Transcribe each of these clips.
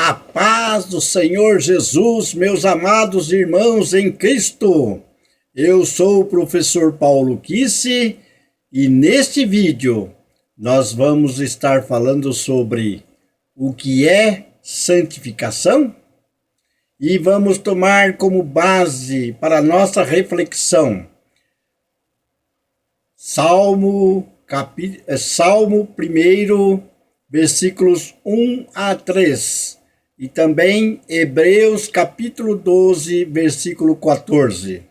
A paz do Senhor Jesus, meus amados irmãos em Cristo. Eu sou o professor Paulo Kisse e neste vídeo nós vamos estar falando sobre o que é santificação e vamos tomar como base para nossa reflexão Salmo 1, versículos 1 a 3. E também Hebreus capítulo 12, versículo 14.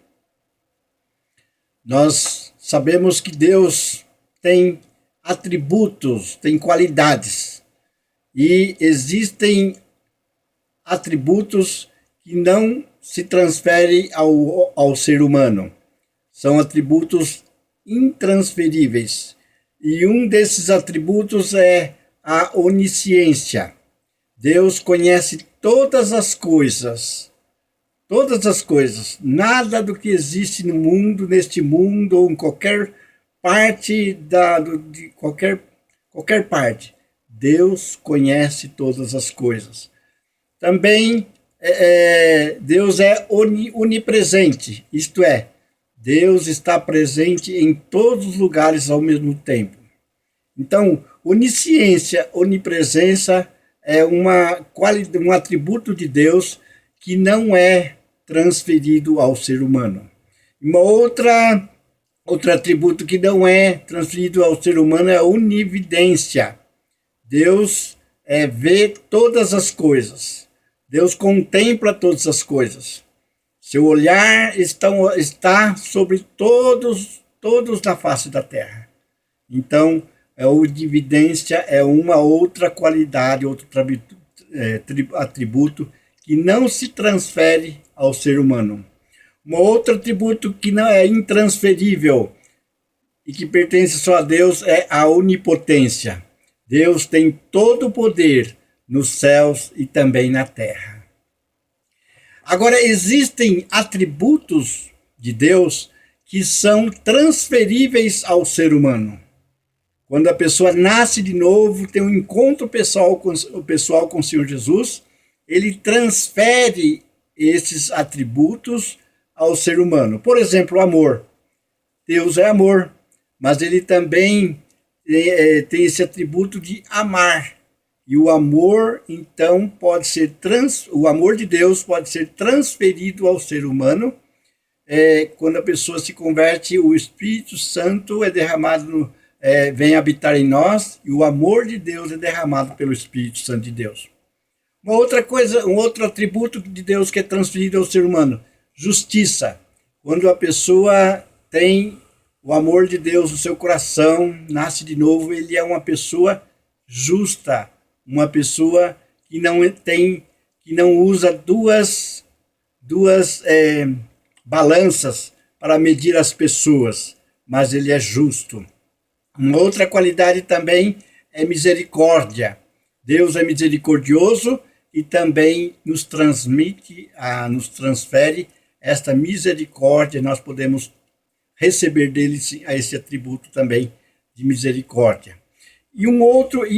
Nós sabemos que Deus tem atributos, tem qualidades. E existem atributos que não se transferem ao ser humano. São atributos intransferíveis. E um desses atributos é a onisciência. Deus conhece todas as coisas, nada do que existe no mundo, neste mundo, ou em qualquer parte, de qualquer parte. Deus conhece todas as coisas. Também, Deus é onipresente, isto é, Deus está presente em todos os lugares ao mesmo tempo. Então, onisciência, onipresença é um atributo de Deus que não é transferido ao ser humano. Outro atributo que não é transferido ao ser humano é a onividência. Deus vê todas as coisas. Deus contempla todas as coisas. Seu olhar está sobre todos na face da terra. Então, a onividência é uma outra qualidade, outro atributo que não se transfere ao ser humano. Um outro atributo que não é intransferível e que pertence só a Deus é a onipotência. Deus tem todo o poder nos céus e também na terra. Agora, existem atributos de Deus que são transferíveis ao ser humano. Quando a pessoa nasce de novo, tem um encontro pessoal com o Senhor Jesus, ele transfere esses atributos ao ser humano. Por exemplo, o amor. Deus é amor, mas ele também tem esse atributo de amar. E o amor, então, o amor de Deus pode ser transferido ao ser humano. Quando a pessoa se converte, o Espírito Santo é derramado vem habitar em nós e o amor de Deus é derramado pelo Espírito Santo de Deus. Um outro atributo de Deus que é transferido ao ser humano, justiça. Quando a pessoa tem o amor de Deus no seu coração, nasce de novo, ele é uma pessoa justa, uma pessoa que não usa duas balanças para medir as pessoas, mas ele é justo. Uma outra qualidade também é misericórdia. Deus é misericordioso e também nos transfere esta misericórdia. Nós podemos receber dele esse atributo também de misericórdia. E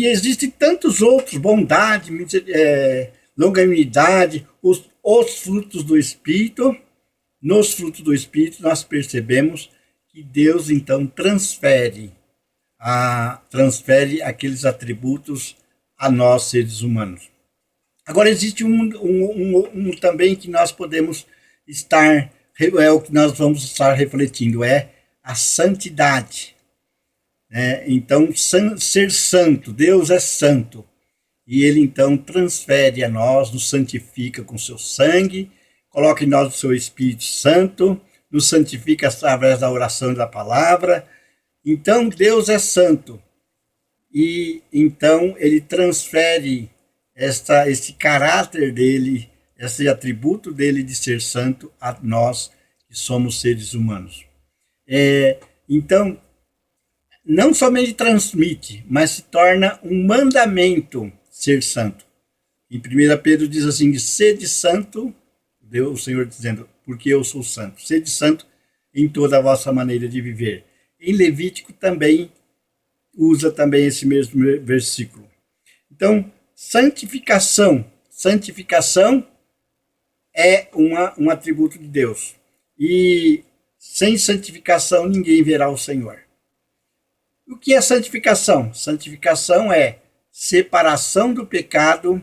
existem tantos outros, bondade, longanimidade, os frutos do Espírito. Nos frutos do Espírito nós percebemos que Deus então transfere aqueles atributos a nós, seres humanos. Agora, existe um também que nós podemos o que nós vamos estar refletindo, é a santidade. Então, ser santo, Deus é santo, e ele então transfere a nós, nos santifica com seu sangue, coloca em nós o seu Espírito Santo, nos santifica através da oração e da palavra. Então, Deus é santo, e então ele transfere esse caráter dele, esse atributo dele de ser santo a nós, que somos seres humanos. Então, não somente transmite, mas se torna um mandamento ser santo. Em 1 Pedro diz assim, sede santo, Deus, o Senhor dizendo, porque eu sou santo. Sede santo em toda a vossa maneira de viver. Em Levítico também usa também esse mesmo versículo. Então, santificação santificação é um atributo de Deus. E sem santificação ninguém verá o Senhor. O que é santificação? Santificação é separação do pecado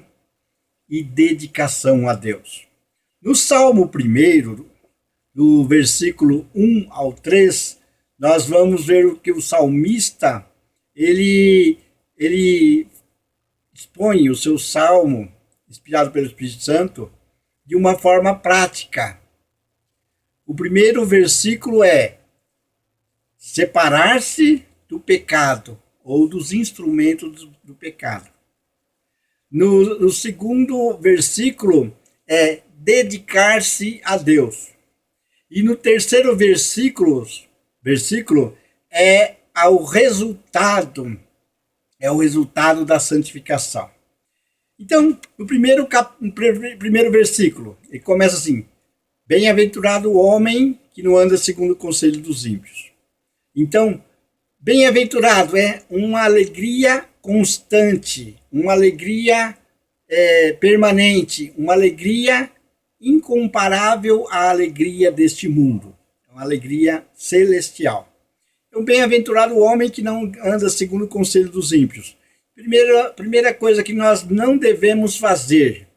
e dedicação a Deus. No Salmo 1, do versículo 1 ao 3, nós vamos ver o que o salmista, ele expõe o seu salmo, inspirado pelo Espírito Santo, de uma forma prática. O primeiro versículo é separar-se do pecado, ou dos instrumentos do pecado. No segundo versículo é dedicar-se a Deus. E no terceiro versículo é o resultado da santificação. Então, no primeiro versículo, ele começa assim: bem-aventurado o homem que não anda segundo o conselho dos ímpios. Então, bem-aventurado é uma alegria constante, uma alegria permanente, uma alegria incomparável à alegria deste mundo, uma alegria celestial. Então, bem-aventurado o homem que não anda segundo o conselho dos ímpios. Primeira coisa que nós não devemos fazer,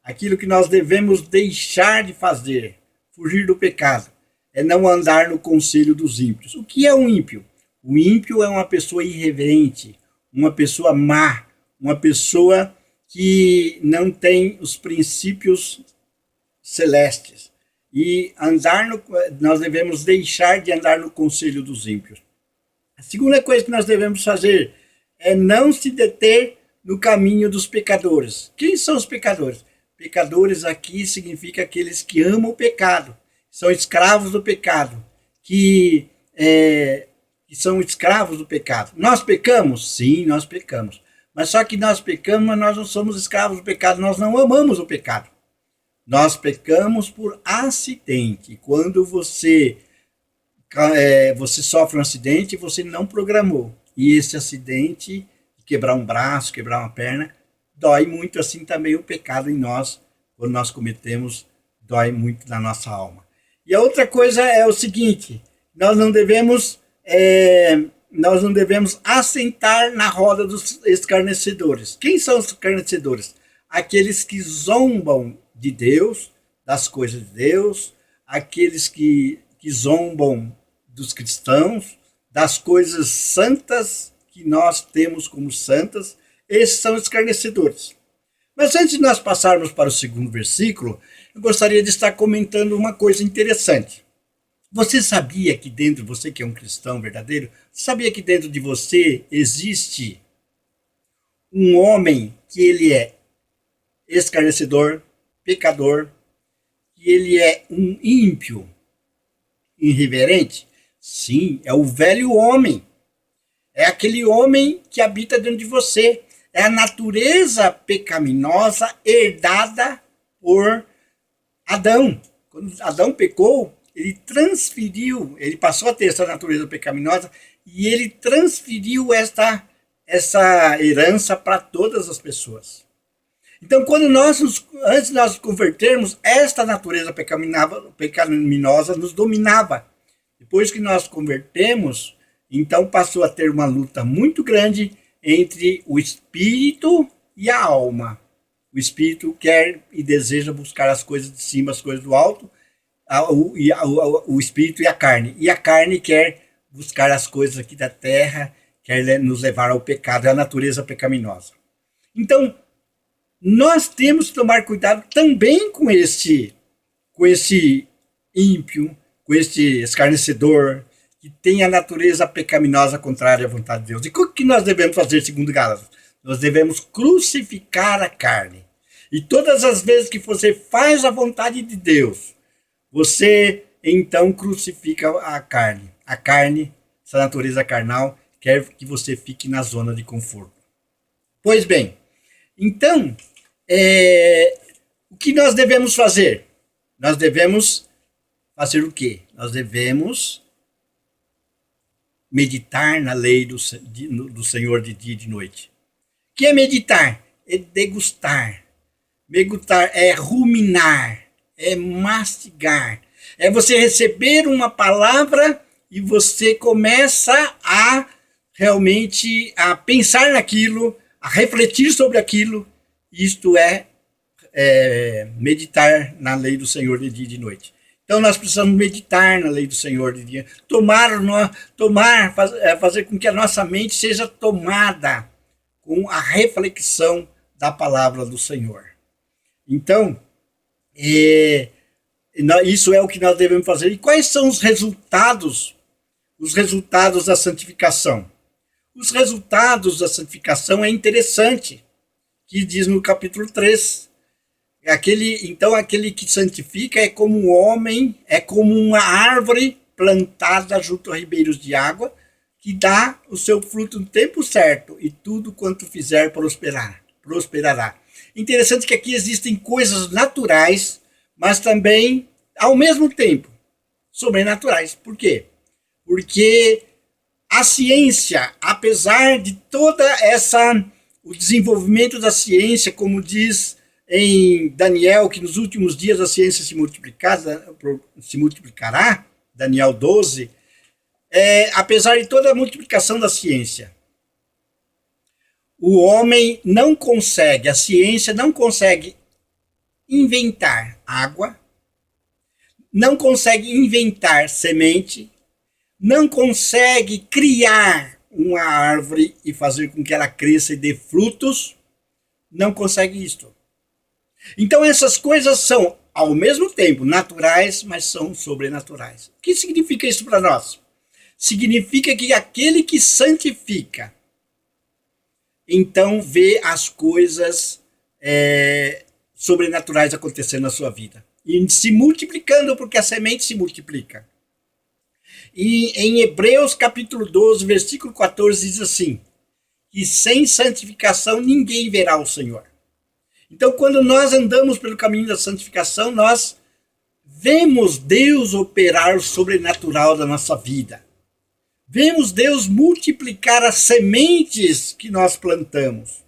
aquilo que nós devemos deixar de fazer, fugir do pecado, é não andar no conselho dos ímpios. O que é um ímpio? O ímpio é uma pessoa irreverente, uma pessoa má, uma pessoa que não tem os princípios celestes. E nós devemos deixar de andar no conselho dos ímpios. A segunda coisa que nós devemos fazer é não se deter no caminho dos pecadores. Quem são os pecadores? Pecadores aqui significa aqueles que amam o pecado, são escravos do pecado, que são escravos do pecado. Nós pecamos? Sim, nós pecamos. Mas só que nós pecamos, mas nós não somos escravos do pecado, nós não amamos o pecado. Nós pecamos por acidente. Quando você sofre um acidente, você não programou. E esse acidente, quebrar um braço, quebrar uma perna, dói muito. Assim também o pecado em nós, quando nós cometemos, dói muito na nossa alma. E a outra coisa é o seguinte: nós não devemos assentar na roda dos escarnecedores. Quem são os escarnecedores? Aqueles que zombam de Deus, das coisas de Deus, aqueles que zombam dos cristãos, das coisas santas que nós temos como santas. Esses são escarnecedores. Mas antes de nós passarmos para o segundo versículo, eu gostaria de estar comentando uma coisa interessante. Você sabia que dentro de você, que é um cristão verdadeiro, sabia que dentro de você existe um homem que ele é escarnecedor, pecador, que ele é um ímpio, irreverente? Sim, é o velho homem. É aquele homem que habita dentro de você. É a natureza pecaminosa herdada por Adão. Quando Adão pecou, ele passou a ter essa natureza pecaminosa e ele transferiu essa herança para todas as pessoas. Então, antes de nós nos convertermos, esta natureza pecaminosa nos dominava. Depois que nós convertemos, então passou a ter uma luta muito grande entre o espírito e a alma. O espírito quer e deseja buscar as coisas de cima, as coisas do alto, o espírito e a carne. E a carne quer buscar as coisas aqui da terra, quer nos levar ao pecado, é a natureza pecaminosa. Então, nós temos que tomar cuidado também com esse ímpio, com esse escarnecedor, que tem a natureza pecaminosa contrária à vontade de Deus. E o que nós devemos fazer, segundo Gálatas? Nós devemos crucificar a carne. E todas as vezes que você faz a vontade de Deus, você então crucifica a carne. A carne, essa natureza carnal, quer que você fique na zona de conforto. Pois bem, então, o que nós devemos fazer? Nós devemos fazer o quê? Nós devemos meditar na lei do Senhor de dia e de noite. O que é meditar? É degustar. Megutar é ruminar, é mastigar. É você receber uma palavra e você começa a realmente a pensar naquilo, a refletir sobre aquilo. Isto é meditar na lei do Senhor de dia e de noite. Então nós precisamos meditar na lei do Senhor de dia, fazer com que a nossa mente seja tomada com a reflexão da palavra do Senhor. Então, isso é o que nós devemos fazer. E quais são os resultados? Os resultados da santificação. Os resultados da santificação é interessante, que diz no capítulo 3. Então, aquele que santifica é como um homem, é como uma árvore plantada junto a ribeiros de água, que dá o seu fruto no tempo certo, e tudo quanto fizer prosperará. Interessante que aqui existem coisas naturais, mas também, ao mesmo tempo, sobrenaturais. Por quê? Porque a ciência, apesar de o desenvolvimento da ciência, como diz em Daniel, que nos últimos dias a ciência se multiplicará, Daniel 12, apesar de toda a multiplicação da ciência, o homem não consegue, a ciência não consegue inventar água, não consegue inventar semente, não consegue criar uma árvore e fazer com que ela cresça e dê frutos, não consegue isto. Então essas coisas são, ao mesmo tempo, naturais, mas são sobrenaturais. O que significa isso para nós? Significa que aquele que santifica, então vê as coisas sobrenaturais acontecendo na sua vida. E se multiplicando, porque a semente se multiplica. E em Hebreus capítulo 12, versículo 14, diz assim, que sem santificação ninguém verá o Senhor. Então, quando nós andamos pelo caminho da santificação, nós vemos Deus operar o sobrenatural da nossa vida. Vemos Deus multiplicar as sementes que nós plantamos.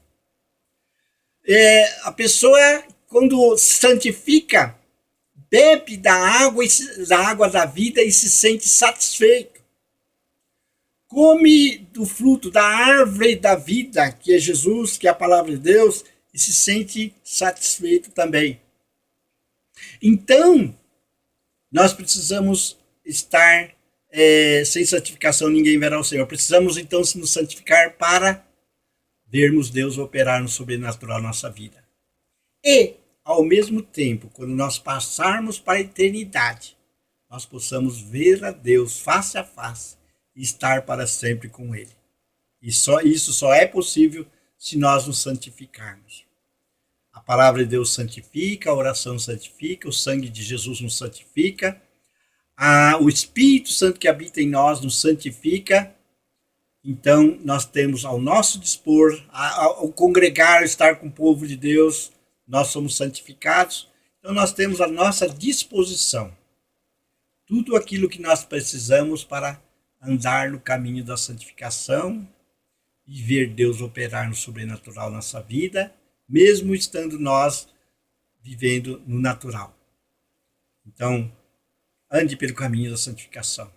A pessoa, quando santifica, bebe da água da vida e se sente satisfeito. Come do fruto da árvore da vida, que é Jesus, que é a palavra de Deus, e se sente satisfeito também. Então, nós precisamos estar sem santificação, ninguém verá o Senhor. Precisamos, então, nos santificar para vermos Deus operar no sobrenatural na nossa vida. E, ao mesmo tempo, quando nós passarmos para a eternidade, nós possamos ver a Deus face a face e estar para sempre com Ele. E isso só é possível se nós nos santificarmos. A palavra de Deus santifica, a oração santifica, o sangue de Jesus nos santifica, o Espírito Santo que habita em nós nos santifica. Então, nós temos ao nosso dispor, ao congregar, estar com o povo de Deus, nós somos santificados. Então, nós temos à nossa disposição tudo aquilo que nós precisamos para andar no caminho da santificação e ver Deus operar no sobrenatural na nossa vida, mesmo estando nós vivendo no natural. Então, ande pelo caminho da santificação.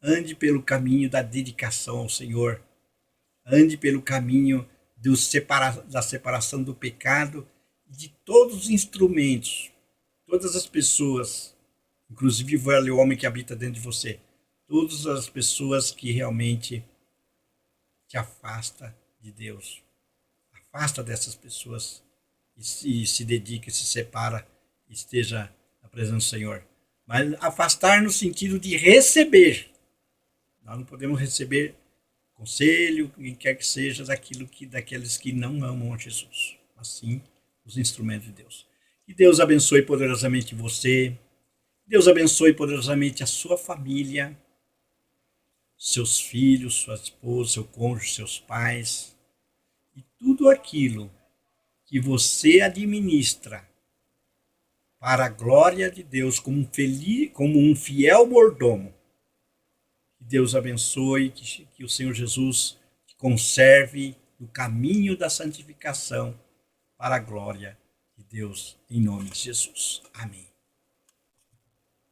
Ande pelo caminho da dedicação ao Senhor. Ande pelo caminho da separação do pecado e de todos os instrumentos, todas as pessoas, inclusive o homem que habita dentro de você, todas as pessoas que realmente te afasta de Deus. Afasta dessas pessoas e se dedica, se separa, esteja na presença do Senhor. Mas afastar no sentido de receber. Nós não podemos receber conselho, quem quer que seja, daqueles que não amam a Jesus. Assim, os instrumentos de Deus. Que Deus abençoe poderosamente você. Deus abençoe poderosamente a sua família, seus filhos, sua esposa, seu cônjuge, seus pais. E tudo aquilo que você administra para a glória de Deus como um fiel mordomo. Que Deus abençoe, que o Senhor Jesus te conserve no caminho da santificação para a glória de Deus, em nome de Jesus. Amém.